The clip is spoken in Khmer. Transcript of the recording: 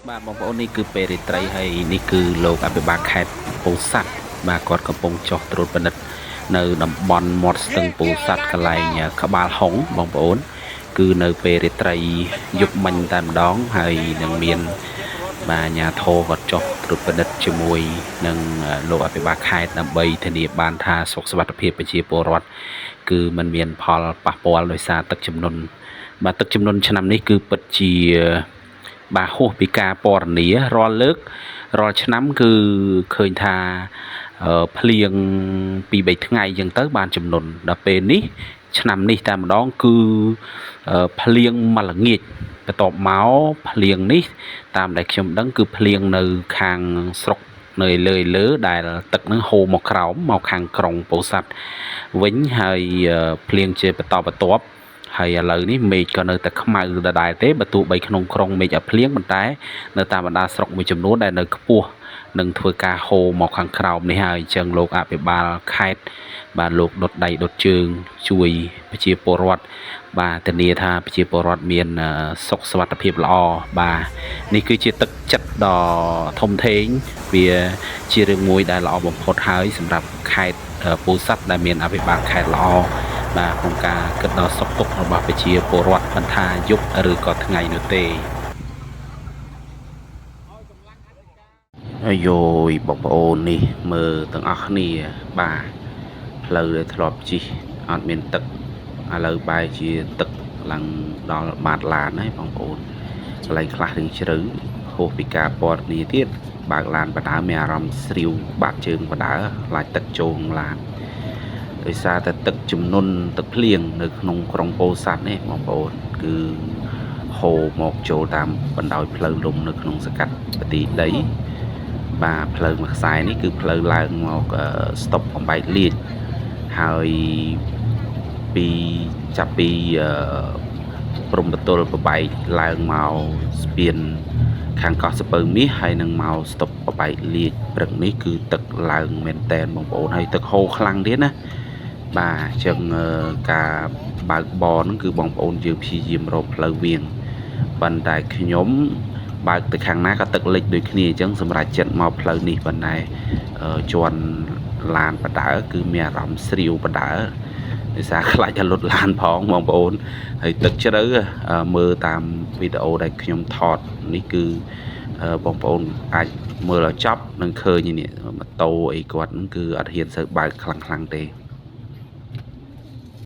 បាទបងប្អូននេះគឺពេលរាត្រីហើយនេះគឺលោកអភិបាលខេត្តពោធិ៍សាត់បាទគាត់កំពុងចុះត្រួតពិនិត្យនៅតំបន់មាត់ស្ទឹងពោធិ៍សាត់កន្លែងក្បាលហុងបងប្អូនគឺនៅពេលរាត្រីយប់មិញតែម្ដងហើយនឹងមានបាទអាជ្ញាធរគាត់ចុះត្រួតពិនិត្យជាមួយនឹងលោកអភិបាលខេត្តដើម្បីធានាបានថាសុខសុវត្ថិភាពប្រជាពលរដ្ឋគឺมันមានផលប៉ះពាល់ដោយសារទឹកជំនន់បាទទឹកជំនន់ឆ្នាំនេះគឺពិតជាបាទហួសពីការពណ៌នារាល់លើករាល់ឆ្នាំគឺឃើញថាភ្លៀងពី3ថ្ងៃអញ្ចឹងទៅបានចំនួនដល់ពេលនេះឆ្នាំនេះតែម្ដងគឺភ្លៀងមួយល្ងាចបន្ទាប់មកភ្លៀងនេះតាមដែលខ្ញុំដឹងគឺភ្លៀងនៅខាងស្រុកនៅលើដែលទឹកនឹងហូរមកក្រោមមកខាងក្រុងពោធិ៍សាត់វិញហើយភ្លៀងជាបន្តបន្ទាប់ហើយឥឡូវនេះមេឃក៏នៅតែខ្មៅដដែលទេបើទោះបីក្នុងក្រុងមេឃឲ្យភ្លៀងប៉ុន្តែនៅតាមបណ្ដាស្រុកមួយចំនួនដែលនៅខ្ពស់នឹងធ្វើការហូរមកខាងក្រោមនេះហើយអញ្ចឹងលោកអភិបាលខេត្តបាទលោកដុតដៃដុតជើងជួយប្រជាពលរដ្ឋបាទធានាថាប្រជាពលរដ្ឋមានសុខសុវត្ថិភាពល្អបាទនេះគឺជាទឹកចិត្តដ៏ធំធេងវាជារឿងមួយដែលល្អបំផុតហើយសម្រាប់ខេត្តពោធិ៍សាត់ដែលមានអភិបាលខេត្តល្អបាទក្នុងការគិតដល់សុខទុក្ខរបស់ប្រជាពលរដ្ឋមិនថាយប់ឬក៏ថ្ងៃនោះទេអាយយបងប្អូននេះមើលទាំងអស់គ្នាបាទផ្លូវដែលធ្លាប់ជិះអត់មានទឹកឥឡូវបែរជាទឹកឡើងដល់បាតឡានហើយបងប្អូនកន្លែងខ្លះរឿងជ្រៅហួសពីការពណ៌នាទៀតបើកឡានបដើមានអារម្មណ៍ស្រាវបាក់ជើងបដើខ្លាចទឹកចូលក្នុងឡានដោយសារតែទឹកជំនន់ទឹកភ្លៀងនៅក្នុងក្រុងពោធិ៍សាត់នេះបងប្អូនគឺហូរមកចូលតាមបណ្ដោយផ្លូវលំនៅក្នុងសកាត់បទីដីបាទផ្លូវមួយខ្សែនេះគឺផ្លូវឡើងមកស្តុបកំបែកលៀចហើយចាប់ពីព្រំបន្ទល់ប្របែកឡើងមកស្ពានខាងកោះសពៅមាសហើយនឹងមកស្តុបប្របែកលៀចព្រឹកនេះគឺទឹកឡើងមែនតែនបងប្អូនហើយទឹកហូរខ្លាំងទៀតណាបាទអញ្ចឹងការបើកបរហ្នឹងគឺបងប្អូនយើងព្យាយាមរកផ្លូវវាងប៉ុន្តែខ្ញុំបើកទៅខាងណាក៏ទឹកលិចដូចគ្នាអញ្ចឹងសម្រាប់ចិត្តមកផ្លូវនេះប៉ុន្តែជន់ឡានបដើគឺមានអារម្មណ៍ស្រាវបដើដោយសារខ្លាចឲ្យលុតឡានផងបងប្អូនហើយទឹកជ្រៅមើលតាមវីដេអូដែលខ្ញុំថតនេះគឺបងប្អូនអាចមើលឲ្យចប់នឹងឃើញនេះម៉ូតូអីគាត់ហ្នឹងគឺអត់ហ៊ានសូវបើកខ្លាំងទេ